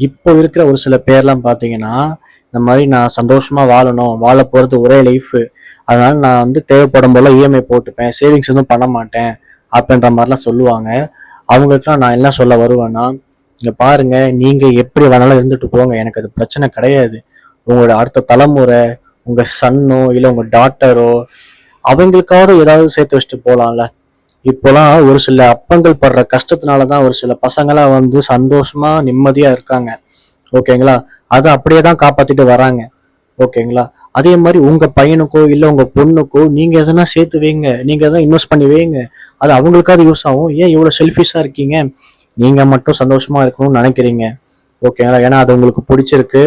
இப்போ இருக்கிற ஒரு சில பேர்லாம் பார்த்தீங்கன்னா, இந்த மாதிரி நான் சந்தோஷமா வாழணும், வாழ போறது ஒரே லைஃபு. அதனால நான் வந்து தேவைப்படும் போதெல்லாம் இஎம்ஐ போட்டுப்பேன், சேவிங்ஸ் எதுவும் பண்ண மாட்டேன், அப்படின்ற மாரிலாம் சொல்லுவாங்க. அவங்களுக்கெல்லாம் நான் என்ன சொல்ல வருவேன்னா, இங்க பாருங்க, நீங்க எப்படி வேணாலும் இருந்துட்டு போங்க. எனக்கு அது பிரச்சனை கிடையாது. உங்களோட அடுத்த தலைமுறை, உங்க சன்னோ, இல்ல உங்க டாட்டரோ, அவங்களுக்காவது ஏதாவது சேர்த்து வச்சுட்டு போலாம்ல. இப்போலாம் ஒரு சில அப்பங்கள் படுற கஷ்டத்தினால தான் ஒரு சில பசங்கலாம் வந்து சந்தோஷமா, நிம்மதியா இருக்காங்க. ஓகேங்களா? அத அப்படியே தான் காப்பாத்திட்டு வராங்க. ஓகேங்களா? அதே மாரி உங்க பையனுக்கோ, இல்ல உங்க பொண்ணுக்கோ நீங்க எதனா சேர்த்து வைங்க. நீங்க எதனா இன்வெஸ்ட் பண்ணி வைங்க. அது அவங்களுக்காவது யூஸ் ஆகும். ஏன் இவ்வளோ செல்ஃபிஷா இருக்கீங்க? நீங்க மட்டும் சந்தோஷமா இருக்கணும்னு நெனைக்கிறீங்க. ஓகேங்களா? ஏன்னா அது உங்களுக்கு புடிச்சிருக்கு.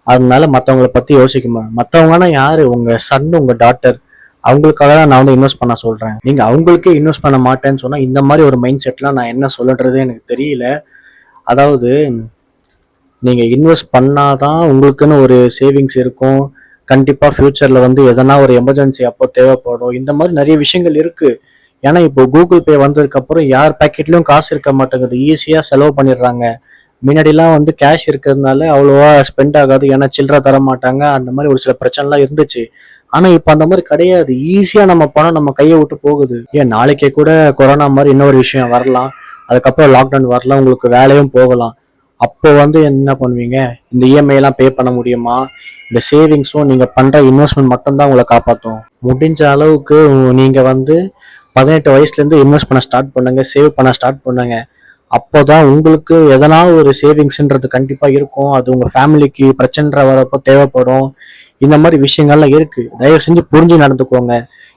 அதனால மத்தவங்கள பத்தி யோசிக்க மத்தவங்கன்னா யாரு? உங்க சன், உங்க டாட்டர். அவங்களுக்காக தான் நான் வந்து இன்வெஸ்ட் பண்ண சொல்றேன். நீங்க அவங்களுக்கே இன்வெஸ்ட் பண்ண மாட்டேன்னு சொன்னா, இந்த மாரி ஒரு மைண்ட் செட்லாம் நான் என்ன சொல்லன்றதே எனக்கு தெரியல. அதாவது நீங்க இன்வெஸ்ட் பண்ணாதான் உங்களுக்குன்னு ஒரு சேவிங்ஸ் இருக்கும். கண்டிப்பா ஃபியூச்சர்ல வந்து எதனா ஒரு எமர்ஜென்சி அப்போ தேவைப்படும். இந்த மாதிரி நிறைய விஷயங்கள் இருக்கு. ஏன்னா இப்போ கூகுள் பே வந்ததுக்கு அப்புறம் யார் பாக்கெட்லயும் காசு இருக்க மாட்டேங்குது. ஈஸியா செலவு பண்ணிடுறாங்க. முன்னாடிலாம் வந்து கேஷ் இருக்கிறதுனால அவ்வளோவா ஸ்பெண்ட் ஆகாது. ஏன்னா சில்லற தர மாட்டாங்க. அந்த மாதிரி ஒரு சில பிரச்சனைலாம் இருந்துச்சு. ஆனா இப்ப அந்த மாதிரி கிடையாது. ஈஸியா நம்ம பணம் நம்ம கையை விட்டு போகுது. ஏன் நாளைக்கே கூட கொரோனா மாதிரி இன்னொரு விஷயம் வரலாம். அதுக்கப்புறம் லாக்டவுன் வரலாம். உங்களுக்கு வேலையும் போகலாம். அப்போ வந்து என்ன பண்ணுவீங்க? இந்த இஎம்ஐ எல்லாம் பே பண்ண முடியுமா? இந்த சேவிங்ஸும் நீங்க பண்ற இன்வெஸ்ட்மெண்ட் மட்டும்தான் உங்களை காப்பாற்றும். முடிஞ்ச அளவுக்கு நீங்க வந்து 18 வயசுல இருந்து இன்வெஸ்ட் பண்ண ஸ்டார்ட் பண்ணுங்க, சேவ் பண்ண ஸ்டார்ட் பண்ணுங்க. அப்போதான் உங்களுக்கு எதனா ஒரு சேவிங்ஸ்ன்றது கண்டிப்பா இருக்கும். அது உங்க ஃபேமிலிக்கு பிரச்சனை வரப்போ தேவைப்படும். இந்த மாதிரி விஷயங்கள்லாம் இருக்கு. தயவு செஞ்சு புரிஞ்சு நடந்துக்கோங்க.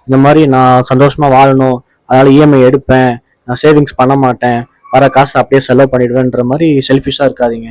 இந்த மாதிரி நான் சந்தோஷமா வாழணும், அதனால இஎம்ஐ எடுப்பேன், நான் சேவிங்ஸ் பண்ண மாட்டேன், வர காசு அப்படியே செலவு பண்ணிடுவேன்ற மாதிரி செல்ஃபிஷா இருக்காதீங்க.